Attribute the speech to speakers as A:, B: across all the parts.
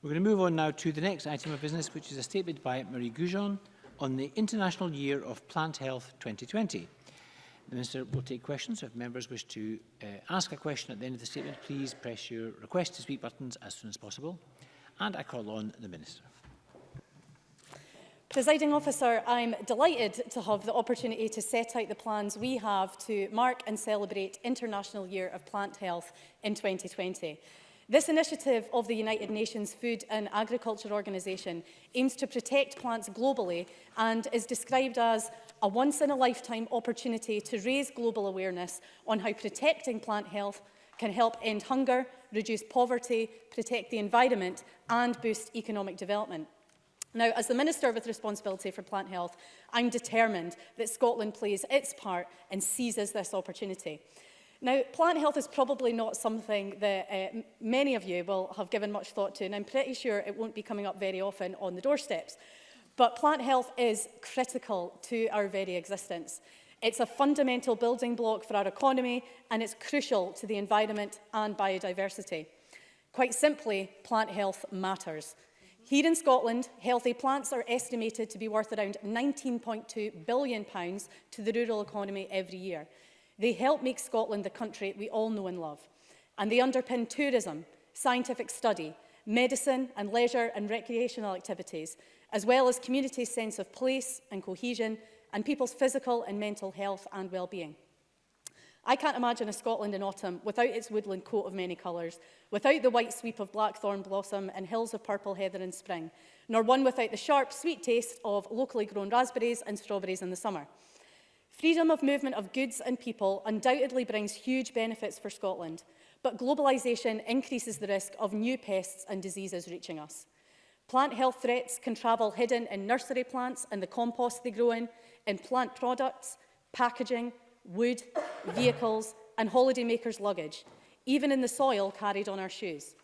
A: We're going to move on now to the next item of business, which is a statement by Marie Goujon on the International Year of Plant Health 2020. The Minister will take questions. If members wish to ask a question at the end of the statement, please press your request to speak buttons as soon as possible. And I call on the Minister.
B: Presiding Officer, I'm delighted to have the opportunity to set out the plans we have to mark and celebrate International Year of Plant Health in 2020. This initiative of the United Nations Food and Agriculture Organization aims to protect plants globally and is described as a once-in-a-lifetime opportunity to raise global awareness on how protecting plant health can help end hunger, reduce poverty, protect the environment and boost economic development. Now, as the Minister with responsibility for plant health, I'm determined that Scotland plays its part and seizes this opportunity. Now, plant health is probably not something that many of you will have given much thought to, and I'm pretty sure it won't be coming up very often on the doorsteps. But plant health is critical to our very existence. It's a fundamental building block for our economy, and it's crucial to the environment and biodiversity. Quite simply, plant health matters. Here in Scotland, healthy plants are estimated to be worth around £19.2 billion to the rural economy every year. They help make Scotland the country we all know and love. And they underpin tourism, scientific study, medicine and leisure and recreational activities, as well as communities' sense of place and cohesion and people's physical and mental health and well-being. I can't imagine a Scotland in autumn without its woodland coat of many colours, without the white sweep of blackthorn blossom and hills of purple heather in spring, nor one without the sharp, sweet taste of locally grown raspberries and strawberries in the summer. Freedom of movement of goods and people undoubtedly brings huge benefits for Scotland, but globalisation increases the risk of new pests and diseases reaching us. Plant health threats can travel hidden in nursery plants and the compost they grow in plant products, packaging, wood, vehicles and holidaymakers' luggage, even in the soil carried on our shoes.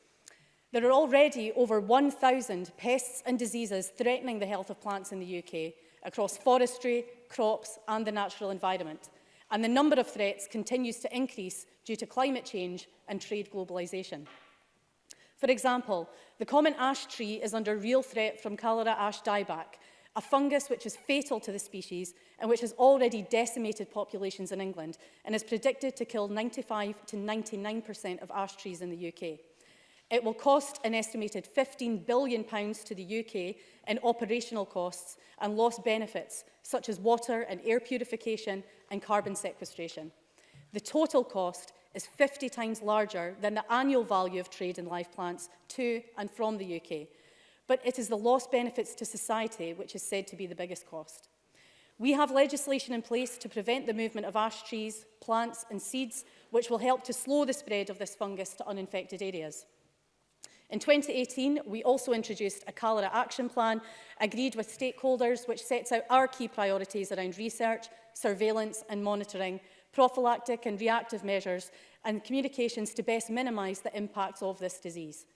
B: There are already over 1,000 pests and diseases threatening the health of plants in the UK across forestry, crops and the natural environment, and the number of threats continues to increase due to climate change and trade globalisation. For example, the common ash tree is under real threat from Cholera ash dieback, a fungus which is fatal to the species and which has already decimated populations in England and is predicted to kill 95 to 99% of ash trees in the UK. It will cost an estimated £15 billion to the UK in operational costs and lost benefits such as water and air purification and carbon sequestration. The total cost is 50 times larger than the annual value of trade in live plants to and from the UK. But it is the lost benefits to society which is said to be the biggest cost. We have legislation in place to prevent the movement of ash trees, plants and seeds, which will help to slow the spread of this fungus to uninfected areas. In 2018, we also introduced a Cholera Action Plan, agreed with stakeholders, which sets out our key priorities around research, surveillance and monitoring, prophylactic and reactive measures and communications to best minimise the impacts of this disease.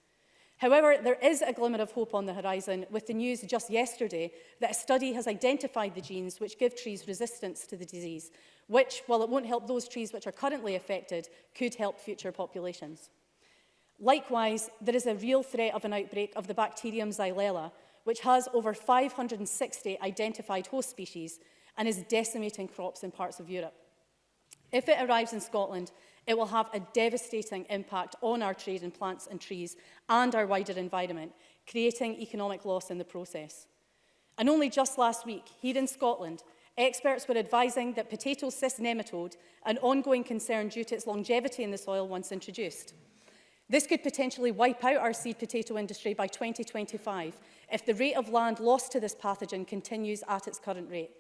B: However, there is a glimmer of hope on the horizon with the news just yesterday that a study has identified the genes which give trees resistance to the disease, which, while it won't help those trees which are currently affected, could help future populations. Likewise, there is a real threat of an outbreak of the bacterium Xylella, which has over 560 identified host species and is decimating crops in parts of Europe. If it arrives in Scotland, it will have a devastating impact on our trade in plants and trees and our wider environment, creating economic loss in the process. And only just last week, here in Scotland, experts were advising that potato cyst nematode, an ongoing concern due to its longevity in the soil once introduced. This could potentially wipe out our seed potato industry by 2025 if the rate of land lost to this pathogen continues at its current rate.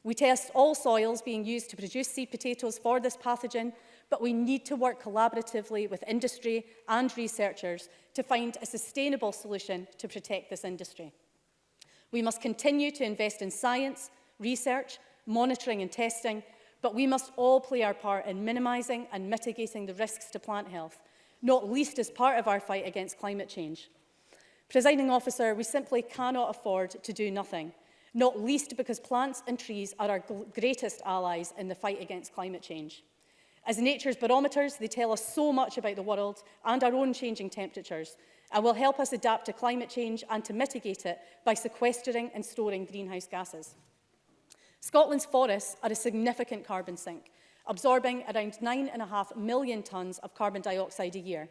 B: We test all soils being used to produce seed potatoes for this pathogen, but we need to work collaboratively with industry and researchers to find a sustainable solution to protect this industry. We must continue to invest in science, research, monitoring and testing, but we must all play our part in minimising and mitigating the risks to plant health, not least as part of our fight against climate change. Presiding Officer, we simply cannot afford to do nothing, not least because plants and trees are our greatest allies in the fight against climate change. As nature's barometers, they tell us so much about the world and our own changing temperatures, and will help us adapt to climate change and to mitigate it by sequestering and storing greenhouse gases. Scotland's forests are a significant carbon sink, absorbing around 9.5 million tonnes of carbon dioxide a year.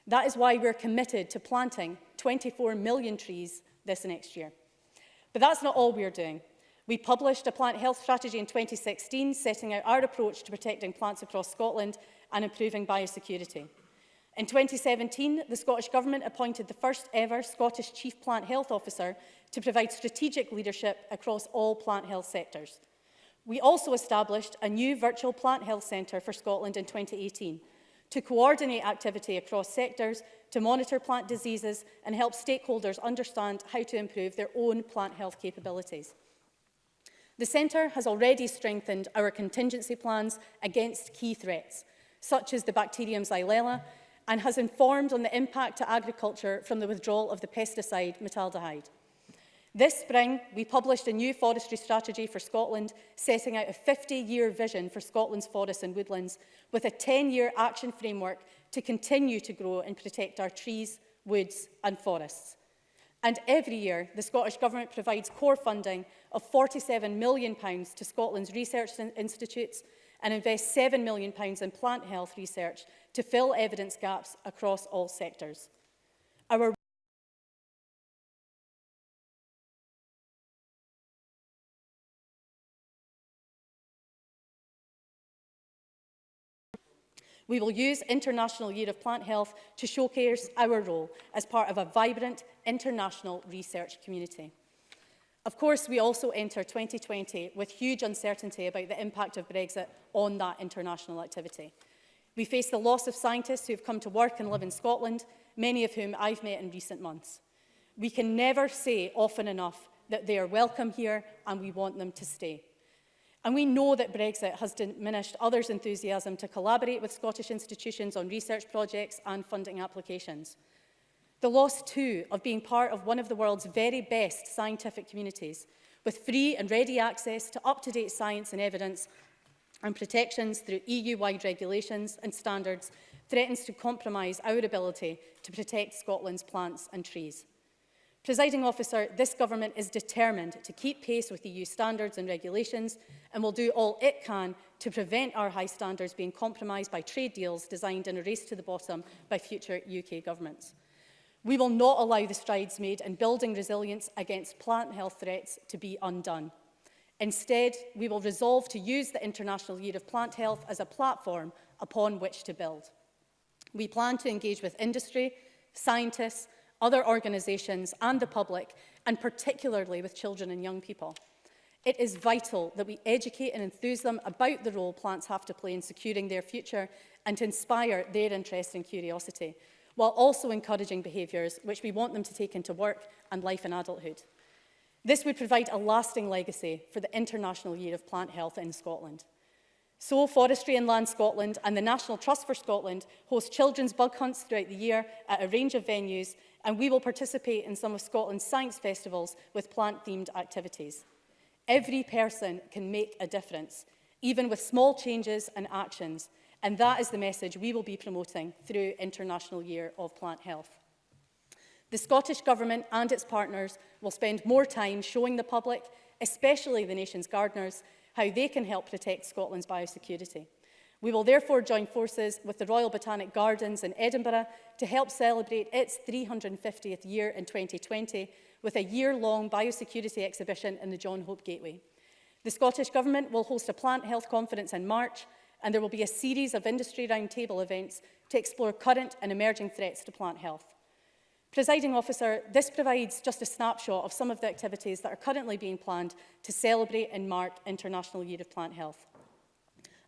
B: That is why we're committed to planting 24 million trees this next year. But that's not all we're doing. We published a plant health strategy in 2016, setting out our approach to protecting plants across Scotland and improving biosecurity. In 2017, the Scottish Government appointed the first ever Scottish Chief Plant Health Officer to provide strategic leadership across all plant health sectors. We also established a new virtual plant health centre for Scotland in 2018 to coordinate activity across sectors, to monitor plant diseases and help stakeholders understand how to improve their own plant health capabilities. The centre has already strengthened our contingency plans against key threats, such as the bacterium Xylella, and has informed on the impact to agriculture from the withdrawal of the pesticide metaldehyde. This spring, we published a new forestry strategy for Scotland, setting out a 50-year vision for Scotland's forests and woodlands, with a 10-year action framework to continue to grow and protect our trees, woods and forests. And every year, the Scottish Government provides core funding of £47 million to Scotland's research institutes and invests £7 million in plant health research to fill evidence gaps across all sectors. We will use International Year of Plant Health to showcase our role as part of a vibrant international research community. Of course, we also enter 2020 with huge uncertainty about the impact of Brexit on that international activity. We face the loss of scientists who have come to work and live in Scotland, many of whom I've met in recent months. We can never say often enough that they are welcome here and we want them to stay. And we know that Brexit has diminished others' enthusiasm to collaborate with Scottish institutions on research projects and funding applications. The loss, too, of being part of one of the world's very best scientific communities, with free and ready access to up-to-date science and evidence and protections through EU-wide regulations and standards, threatens to compromise our ability to protect Scotland's plants and trees. Presiding Officer, this Government is determined to keep pace with EU standards and regulations and will do all it can to prevent our high standards being compromised by trade deals designed in a race to the bottom by future UK governments. We will not allow the strides made in building resilience against plant health threats to be undone. Instead, we will resolve to use the International Year of Plant Health as a platform upon which to build. We plan to engage with industry, scientists, other organisations and the public, and particularly with children and young people. It is vital that we educate and enthuse them about the role plants have to play in securing their future and to inspire their interest and curiosity, while also encouraging behaviours which we want them to take into work and life in adulthood. This would provide a lasting legacy for the International Year of Plant Health in Scotland. So, Forestry and Land Scotland and the National Trust for Scotland host children's bug hunts throughout the year at a range of venues, and we will participate in some of Scotland's science festivals with plant-themed activities. Every person can make a difference, even with small changes and actions, and that is the message we will be promoting through International Year of Plant Health. The Scottish Government and its partners will spend more time showing the public, especially the nation's gardeners, how they can help protect Scotland's biosecurity. We will therefore join forces with the Royal Botanic Gardens in Edinburgh to help celebrate its 350th year in 2020 with a year-long biosecurity exhibition in the John Hope Gateway. The Scottish Government will host a plant health conference in March, and there will be a series of industry roundtable events to explore current and emerging threats to plant health. Presiding Officer, this provides just a snapshot of some of the activities that are currently being planned to celebrate and mark International Year of Plant Health.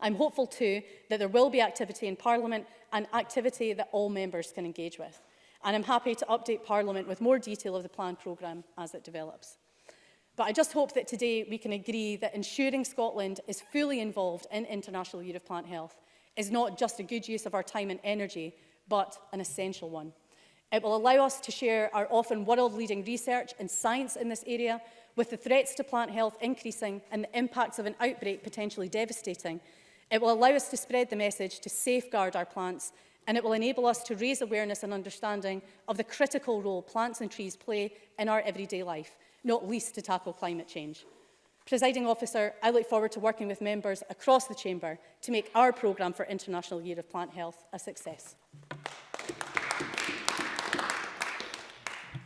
B: I'm hopeful too that there will be activity in Parliament and activity that all members can engage with. And I'm happy to update Parliament with more detail of the planned programme as it develops. But I just hope that today we can agree that ensuring Scotland is fully involved in International Year of Plant Health is not just a good use of our time and energy, but an essential one. It will allow us to share our often world-leading research and science in this area, with the threats to plant health increasing and the impacts of an outbreak potentially devastating. It will allow us to spread the message to safeguard our plants and it will enable us to raise awareness and understanding of the critical role plants and trees play in our everyday life, not least to tackle climate change. Presiding Officer, I look forward to working with members across the Chamber to make our programme for International Year of Plant Health a success.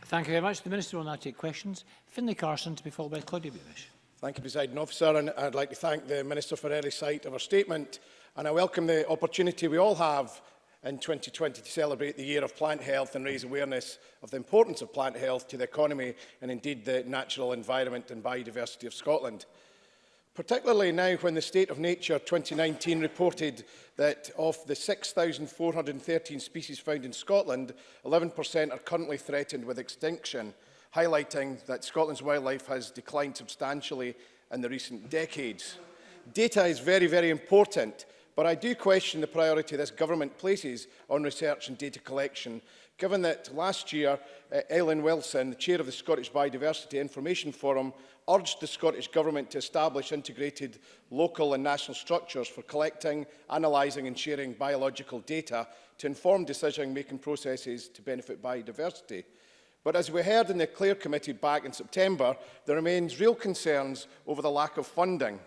A: Thank you very much. The Minister will now take questions. Finlay Carson to be followed by Claudia Beamish.
C: Thank you, Presiding Officer, and I'd like to thank the Minister for early sight of her statement, and I welcome the opportunity we all have in 2020 to celebrate the Year of Plant Health and raise awareness of the importance of plant health to the economy and indeed the natural environment and biodiversity of Scotland. Particularly now when the State of Nature 2019 reported that of the 6,413 species found in Scotland, 11% are currently threatened with extinction, highlighting that Scotland's wildlife has declined substantially in the recent decades. Data is very, very important, but I do question the priority this government places on research and data collection, given that last year, Aileen Wilson, the chair of the Scottish Biodiversity Information Forum, urged the Scottish Government to establish integrated local and national structures for collecting, analysing and sharing biological data to inform decision-making processes to benefit biodiversity. But as we heard in the Clare Committee back in September, there remains real concerns over the lack of funding.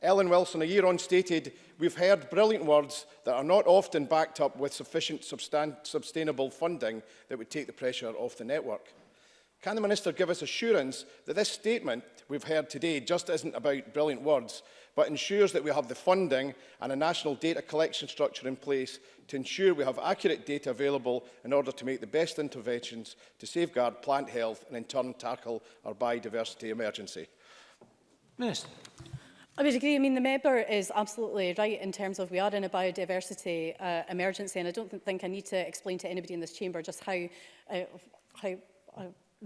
C: Aileen Wilson, a year on, stated, "We've heard brilliant words that are not often backed up with sufficient sustainable funding that would take the pressure off the network." Can the Minister give us assurance that this statement we've heard today just isn't about brilliant words, but ensures that we have the funding and a national data collection structure in place to ensure we have accurate data available in order to make the best interventions to safeguard plant health and in turn tackle our biodiversity emergency?
A: Minister.
B: I would agree. I mean, the member is absolutely right in terms of we are in a biodiversity emergency, and I don't think I need to explain to anybody in this chamber just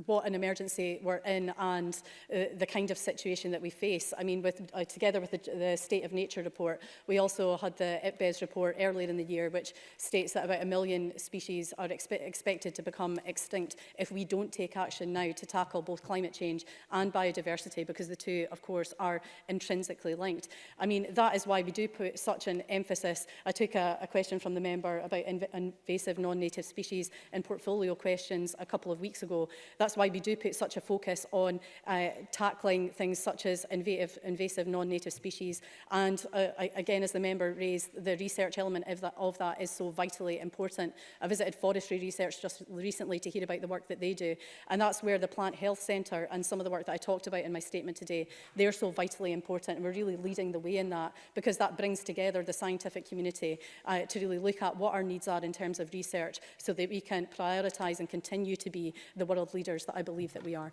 B: what an emergency we're in and the kind of situation that we face. I mean, together with the State of Nature report, we also had the IPBES report earlier in the year, which states that about 1 million species are expected to become extinct if we don't take action now to tackle both climate change and biodiversity, because the two, of course, are intrinsically linked. I mean, that is why we do put such an emphasis. I took a question from the member about invasive non-native species in portfolio questions a couple of weeks ago. That's why we do put such a focus on tackling things such as invasive non-native species. And again, as the member raised, the research element of that is so vitally important. I visited forestry research just recently to hear about the work that they do. And that's where the Plant Health Centre and some of the work that I talked about in my statement today, they're so vitally important. And we're really leading the way in that, because that brings together the scientific community to really look at what our needs are in terms of research so that we can prioritise and continue to be the world leaders that I believe that we are.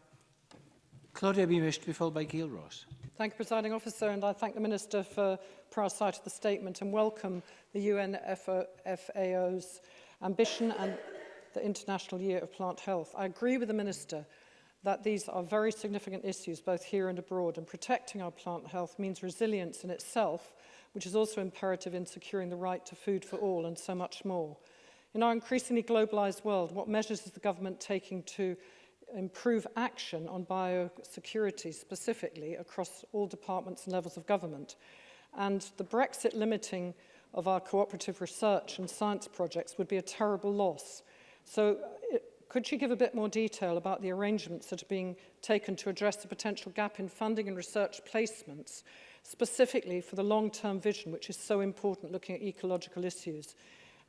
A: Claudia Beamish to be followed by Gail Ross.
D: Thank you, Presiding Officer, and I thank the Minister for prior sight of the statement and welcome the UNFAO's ambition and the International Year of Plant Health. I agree with the Minister that these are very significant issues both here and abroad, and protecting our plant health means resilience in itself, which is also imperative in securing the right to food for all and so much more. In our increasingly globalised world, what measures is the government taking to improve action on biosecurity specifically across all departments and levels of government? And the Brexit limiting of our cooperative research and science projects would be a terrible loss. So could you give a bit more detail about the arrangements that are being taken to address the potential gap in funding and research placements, specifically for the long-term vision, which is so important looking at ecological issues?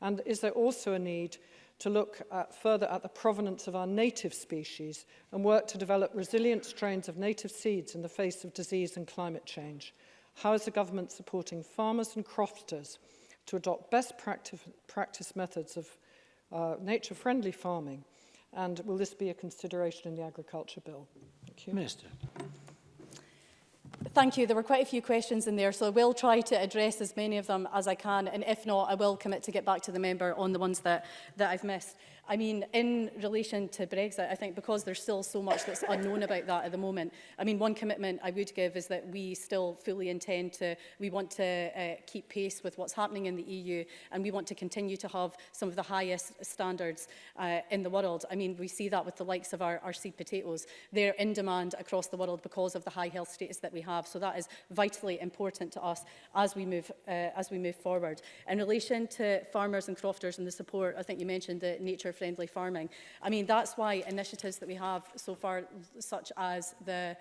D: And is there also a need to look further at the provenance of our native species and work to develop resilient strains of native seeds in the face of disease and climate change? How is the government supporting farmers and crofters to adopt best practice methods of nature-friendly farming? And will this be a consideration in the Agriculture Bill? Thank you.
A: Minister.
B: Thank you. There were quite a few questions in there, so I will try to address as many of them as I can, and if not, I will commit to get back to the member on the ones that I've missed. I mean, in relation to Brexit, I think because there's still so much that's unknown about that at the moment, I mean, one commitment I would give is that we still fully intend to, we want to keep pace with what's happening in the EU, and we want to continue to have some of the highest standards in the world. I mean, we see that with the likes of our seed potatoes. They're in demand across the world because of the high health status that we have. So that is vitally important to us as we move forward. In relation to farmers and crofters and the support, I think you mentioned the nature-friendly farming. I mean, that's why initiatives that we have so far, such as the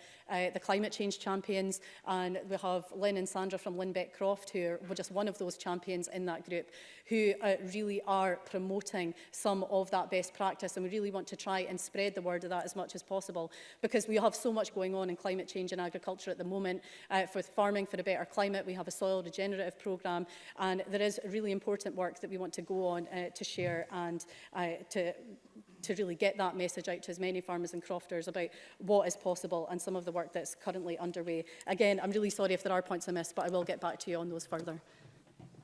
B: climate change champions, and we have Lynn and Sandra from Lynbeck Croft, who are just one of those champions in that group, who really are promoting some of that best practice, and we really want to try and spread the word of that as much as possible, because we have so much going on in climate change and agriculture at the moment. For farming for a better climate, we have a soil regenerative programme, and there is really important work that we want to go on to share and to really get that message out to as many farmers and crofters about what is possible and some of the work that's currently underway. Again, I'm really sorry if there are points I missed, but I will get back to you on those further.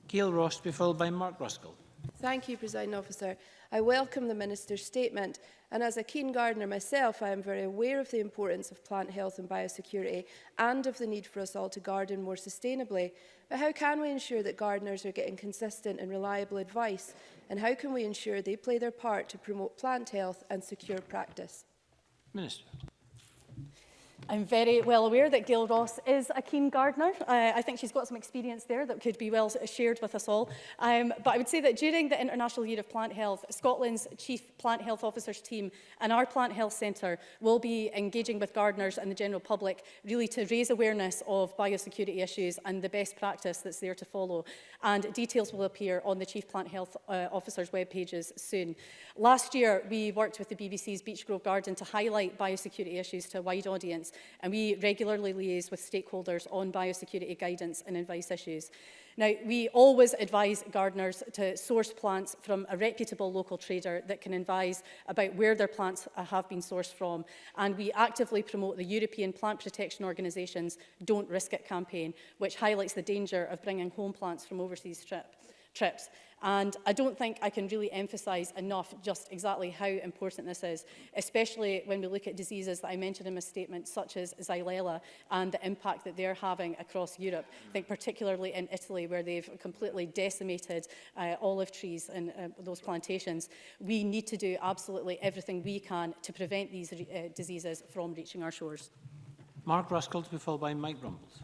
A: Gail Ross, to be followed by Mark Ruskell.
E: Thank you, Presiding Officer. I welcome the Minister's statement, and as a keen gardener myself, I am very aware of the importance of plant health and biosecurity and of the need for us all to garden more sustainably. But how can we ensure that gardeners are getting consistent and reliable advice, and how can we ensure they play their part to promote plant health and secure practice?
A: Minister.
B: I'm very well aware that Gail Ross is a keen gardener. I think she's got some experience there that could be well shared with us all. But I would say that during the International Year of Plant Health, Scotland's Chief Plant Health Officers team and our Plant Health Centre will be engaging with gardeners and the general public really to raise awareness of biosecurity issues and the best practice that's there to follow. And details will appear on the Chief Plant Health Officers' web pages soon. Last year, we worked with the BBC's Beech Grove Garden to highlight biosecurity issues to a wide audience, and we regularly liaise with stakeholders on biosecurity guidance and advice issues. Now, we always advise gardeners to source plants from a reputable local trader that can advise about where their plants have been sourced from, and we actively promote the European Plant Protection Organisation's Don't Risk It campaign, which highlights the danger of bringing home plants from overseas trips. And I don't think I can really emphasise enough just exactly how important this is, especially when we look at diseases that I mentioned in my statement, such as Xylella, and the impact that they're having across Europe. I think particularly in Italy, where they've completely decimated olive trees and those plantations. We need to do absolutely everything we can to prevent these diseases from reaching our shores.
A: Mark Ruskell, to be followed by Mike Rumbles.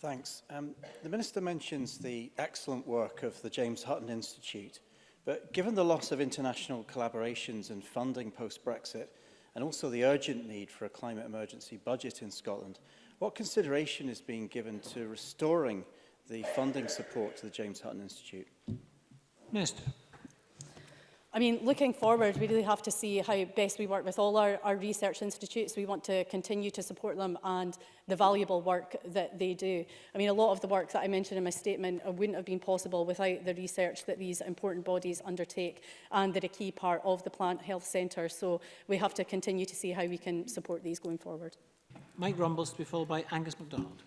F: Thanks. The Minister mentions the excellent work of the James Hutton Institute, but given the loss of international collaborations and funding post-Brexit, and also the urgent need for a climate emergency budget in Scotland, what consideration is being given to restoring the funding support to the James Hutton Institute?
A: Minister.
B: I mean, looking forward, we really have to see how best we work with all our research institutes. We want to continue to support them and the valuable work that they do. I mean, a lot of the work that I mentioned in my statement wouldn't have been possible without the research that these important bodies undertake, and they're a key part of the Plant Health Centre. So we have to continue to see how we can support these going forward.
A: Mike Rumbles, to be followed by Angus MacDonald.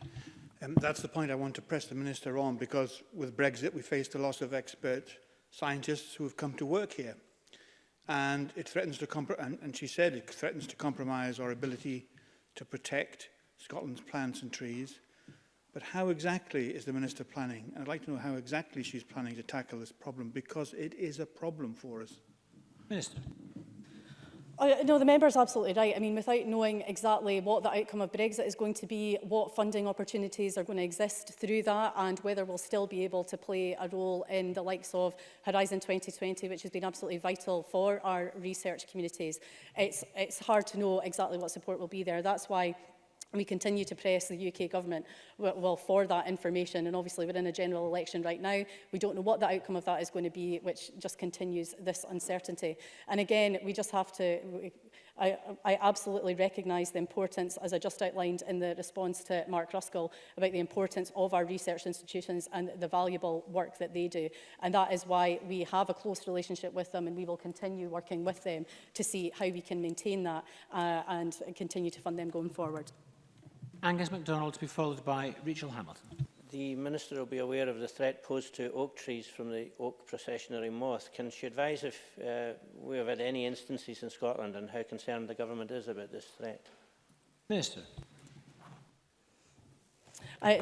G: That's the point I want to press the Minister on, because with Brexit we faced a loss of expert scientists who have come to work here, and it threatens to and she said it threatens to compromise our ability to protect Scotland's plants and trees. But how exactly is the Minister planning? I'd like to know how exactly she's planning to tackle this problem, because it is a problem for us.
A: Minister.
B: No, the member is absolutely right. I mean, without knowing exactly what the outcome of Brexit is going to be, what funding opportunities are going to exist through that, and whether we'll still be able to play a role in the likes of Horizon 2020, which has been absolutely vital for our research communities, it's hard to know exactly what support will be there. That's why we continue to press the UK government for that information, and obviously we're in a general election right now. We don't know what the outcome of that is going to be, which just continues this uncertainty. And again, we just have to, I absolutely recognise the importance, as I just outlined in the response to Mark Ruskell, about the importance of our research institutions and the valuable work that they do. And that is why we have a close relationship with them, and we will continue working with them to see how we can maintain that and continue to fund them going forward.
A: Angus MacDonald, to be followed by Rachel Hamilton.
H: the Minister will be aware of the threat posed to oak trees from the oak processionary moth. Can she advise if we have had any instances in Scotland and how concerned the Government is about this threat?
A: Minister.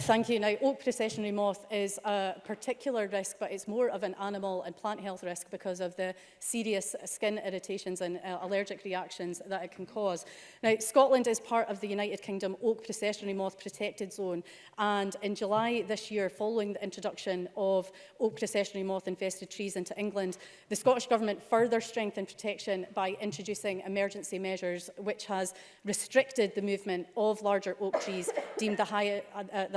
B: Thank you. Now, oak processionary moth is a particular risk, but it's more of an animal and plant health risk because of the serious skin irritations and allergic reactions that it can cause. Now, Scotland is part of the United Kingdom oak processionary moth protected zone, and in July this year, following the introduction of oak processionary moth infested trees into England, the Scottish Government further strengthened protection by introducing emergency measures, which has restricted the movement of larger oak trees deemed the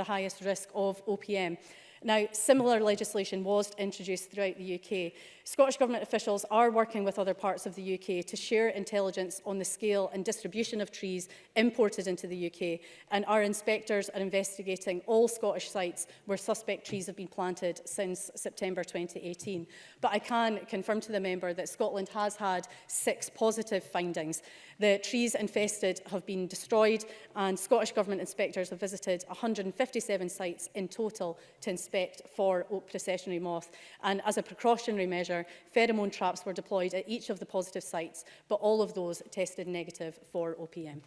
B: highest risk of OPM. Now, similar legislation was introduced throughout the UK. Scottish Government officials are working with other parts of the UK to share intelligence on the scale and distribution of trees imported into the UK, and our inspectors are investigating all Scottish sites where suspect trees have been planted since September 2018. But I can confirm to the member that Scotland has had 6 positive findings. The trees infested have been destroyed, and Scottish Government inspectors have visited 157 sites in total to inspect for oak processionary moth. And as a precautionary measure, pheromone traps were deployed at each of the positive sites, but all of those tested negative for OPM.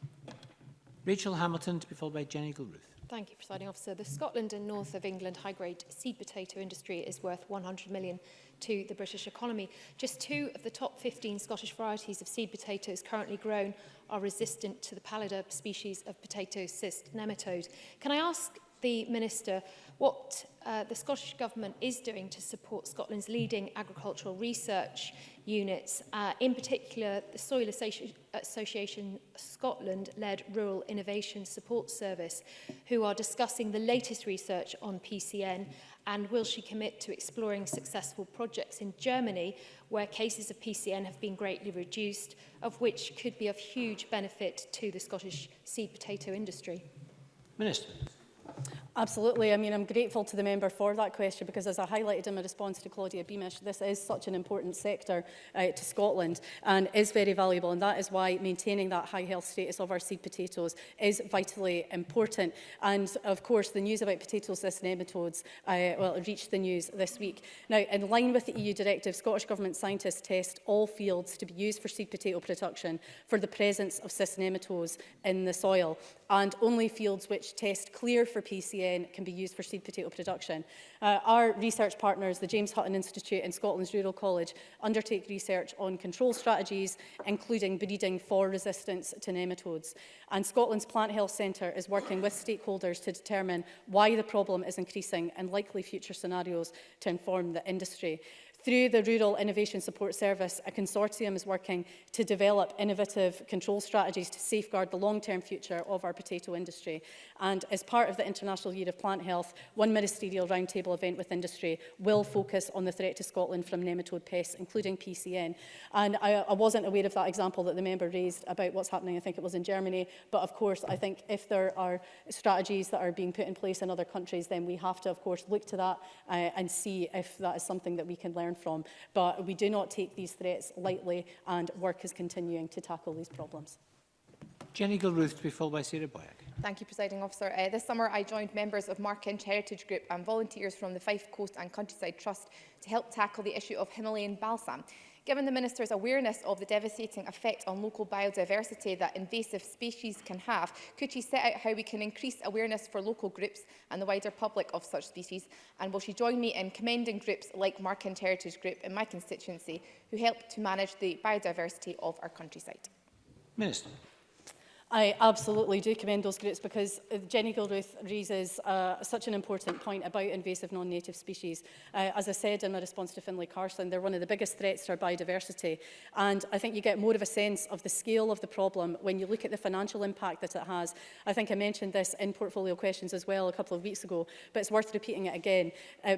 A: Rachel Hamilton, to be followed by Jenny Gilruth.
I: Thank you, Presiding Officer. The Scotland and North of England high-grade seed potato industry is worth 100 million to the British economy. Just 2 of the top 15 Scottish varieties of seed potatoes currently grown are resistant to the pallida species of potato cyst nematode. Can I ask the Minister what the Scottish Government is doing to support Scotland's leading agricultural research units, in particular the Soil Association Scotland-led Rural Innovation Support Service, who are discussing the latest research on PCN, and will she commit to exploring successful projects in Germany where cases of PCN have been greatly reduced, of which could be of huge benefit to the Scottish seed potato industry?
A: Minister.
B: Absolutely. I mean, I'm grateful to the member for that question because, as I highlighted in my response to Claudia Beamish, this is such an important sector to Scotland and is very valuable, and that is why maintaining that high health status of our seed potatoes is vitally important. And of course, the news about potato cyst nematodes well, reached the news this week. Now, in line with the EU directive, Scottish Government scientists test all fields to be used for seed potato production for the presence of cyst nematodes in the soil, and only fields which test clear for PCN can be used for seed potato production. Our research partners, the James Hutton Institute and Scotland's Rural College, undertake research on control strategies, including breeding for resistance to nematodes. And Scotland's Plant Health Centre is working with stakeholders to determine why the problem is increasing and likely future scenarios to inform the industry. Through the Rural Innovation Support Service, a consortium is working to develop innovative control strategies to safeguard the long-term future of our potato industry. And as part of the International Year of Plant Health, one ministerial roundtable event with industry will focus on the threat to Scotland from nematode pests, including PCN. And I wasn't aware of that example that the member raised about what's happening, I think it was in Germany. But of course, I think if there are strategies that are being put in place in other countries, then we have to, of course, look to that and see if that is something that we can learn from. But we do not take these threats lightly, and work is continuing to tackle these problems.
A: Jenny Gilruth, to be followed by Sarah Boyack.
J: Thank you, Presiding Officer. This summer I joined members of Markinch Heritage Group and volunteers from the Fife Coast and Countryside Trust to help tackle the issue of Himalayan balsam. Given the Minister's awareness of the devastating effect on local biodiversity that invasive species can have, could she set out how we can increase awareness for local groups and the wider public of such species? And will she join me in commending groups like Markinch Heritage Group in my constituency who help to manage the biodiversity of our countryside?
A: Minister.
B: I absolutely do commend those groups because Jenny Gilruth raises such an important point about invasive non-native species. As I said in my response to Finlay Carson, they're one of the biggest threats to our biodiversity. And I think you get more of a sense of the scale of the problem when you look at the financial impact that it has. I think I mentioned this in portfolio questions as well a couple of weeks ago, but it's worth repeating it again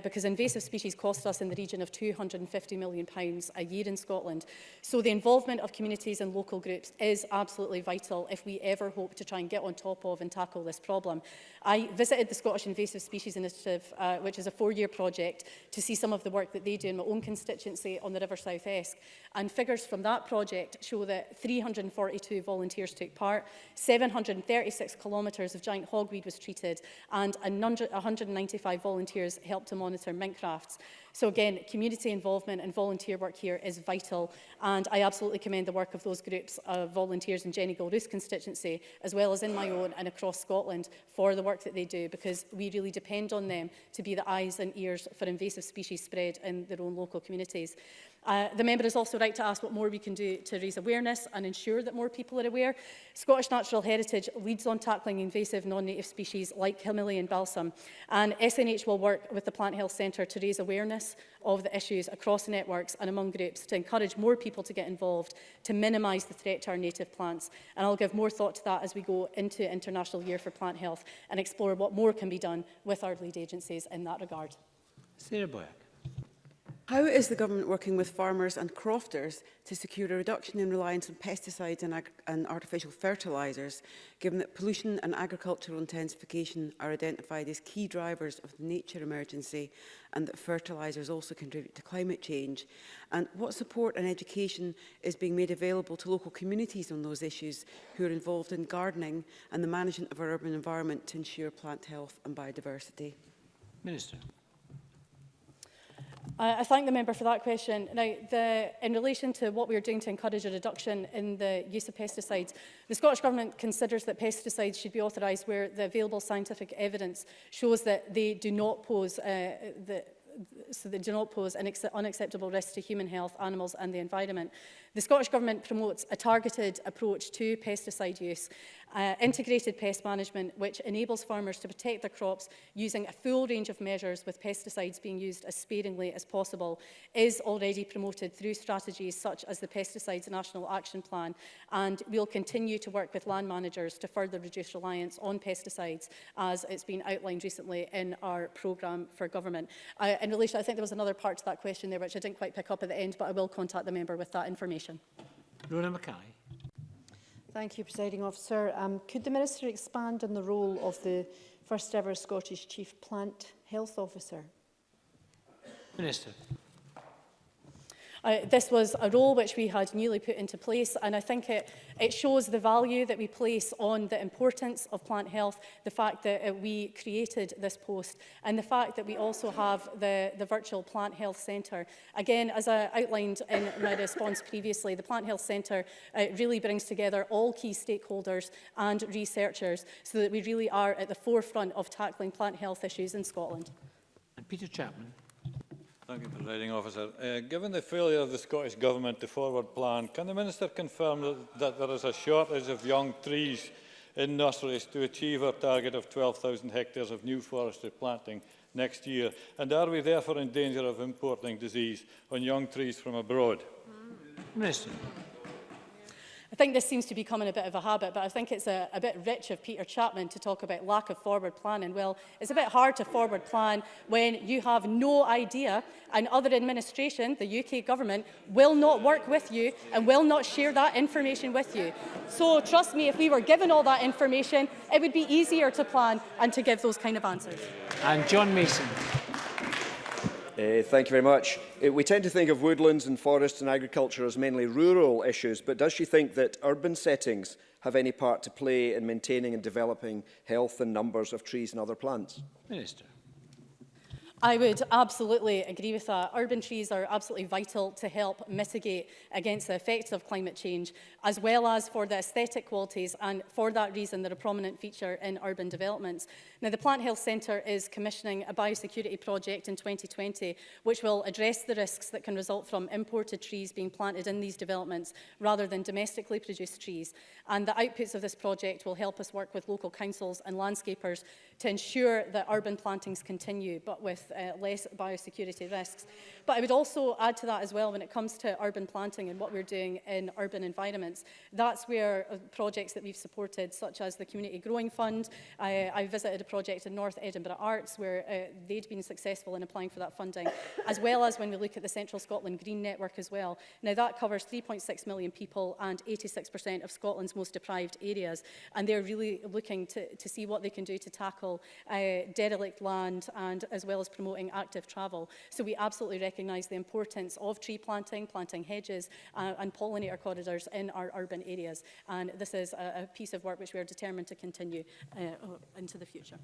B: because invasive species cost us in the region of £250 million a year in Scotland. So the involvement of communities and local groups is absolutely vital if we we ever hope to try and get on top of and tackle this problem. I visited the Scottish Invasive Species Initiative, which is a 4-year project, to see some of the work that they do in my own constituency on the River South Esk. And figures from that project show that 342 volunteers took part, 736 kilometres of giant hogweed was treated, and 195 volunteers helped to monitor mink rafts. So again, community involvement and volunteer work here is vital, and I absolutely commend the work of those groups of volunteers in Jenny Gilruth's constituency, as well as in my own and across Scotland, for the work that they do, because we really depend on them to be the eyes and ears for invasive species spread in their own local communities. The member is also right to ask what more we can do to raise awareness and ensure that more people are aware. Scottish Natural Heritage leads on tackling invasive non-native species like Himalayan balsam, and SNH will work with the Plant Health Centre to raise awareness of the issues across networks and among groups to encourage more people to get involved, to minimise the threat to our native plants. And I'll give more thought to that as we go into International Year for Plant Health and explore what more can be done with our lead agencies in that regard.
A: Sarah Boyack.
K: How is the government working with farmers and crofters to secure a reduction in reliance on pesticides and artificial fertilisers, given that pollution and agricultural intensification are identified as key drivers of the nature emergency, and that fertilisers also contribute to climate change? And what support and education is being made available to local communities on those issues who are involved in gardening and the management of our urban environment to ensure plant health and biodiversity?
A: Minister.
B: I thank the member for that question. Now, in relation to what we are doing to encourage a reduction in the use of pesticides, the Scottish Government considers that pesticides should be authorised where the available scientific evidence shows that they do not pose unacceptable risks to human health, animals and the environment. The Scottish Government promotes a targeted approach to pesticide use, integrated pest management, which enables farmers to protect their crops using a full range of measures, with pesticides being used as sparingly as possible, is already promoted through strategies such as the Pesticides National Action Plan, and we'll continue to work with land managers to further reduce reliance on pesticides, as it's been outlined recently in our programme for government. In relation, I think there was another part to that question there which I didn't quite pick up at the end, but I will contact the member with that information.
A: Rona Mackay.
L: Thank you, Presiding Officer. Could the Minister expand on the role of the first ever Scottish Chief Plant Health Officer?
A: Minister.
B: This was a role which we had newly put into place, and I think it shows the value that we place on the importance of plant health, the fact that we created this post, and the fact that we also have the virtual Plant Health Centre. Again, as I outlined in my response previously, the Plant Health Centre really brings together all key stakeholders and researchers so that we really are at the forefront of tackling plant health issues in Scotland.
A: And Peter Chapman.
M: Thank you, Presiding Officer. Given the failure of the Scottish Government to forward plan, can the Minister confirm that there is a shortage of young trees in nurseries to achieve our target of 12,000 hectares of new forestry planting next year? And are we therefore in danger of importing disease on young trees from abroad?
A: Minister.
B: I think this seems to be becoming a bit of a habit, but I think it's a bit rich of Peter Chapman to talk about lack of forward planning. Well, it's a bit hard to forward plan when you have no idea, and other administration, the UK government, will not work with you and will not share that information with you. So trust me, if we were given all that information, it would be easier to plan and to give those kind of answers.
A: And John Mason.
N: Thank you very much. We tend to think of woodlands and forests and agriculture as mainly rural issues, but does she think that urban settings have any part to play in maintaining and developing health and numbers of trees and other plants?
A: Minister.
B: I would absolutely agree with that. Urban trees are absolutely vital to help mitigate against the effects of climate change, as well as for the aesthetic qualities, and for that reason they're a prominent feature in urban developments. Now, the Plant Health Centre is commissioning a biosecurity project in 2020 which will address the risks that can result from imported trees being planted in these developments rather than domestically produced trees. And the outputs of this project will help us work with local councils and landscapers to ensure that urban plantings continue, but with with less biosecurity risks. But I would also add to that as well, when it comes to urban planting and what we're doing in urban environments, that's where projects that we've supported, such as the Community Growing Fund. I visited a project in North Edinburgh Arts where they'd been successful in applying for that funding, as well as when we look at the Central Scotland Green Network as well. Now that covers 3.6 million people and 86% of Scotland's most deprived areas, and they're really looking to see what they can do to tackle derelict land and as well as promoting active travel. So we absolutely recognise the importance of tree planting, planting hedges and pollinator corridors in our urban areas, and this is a piece of work which we are determined to continue into the future.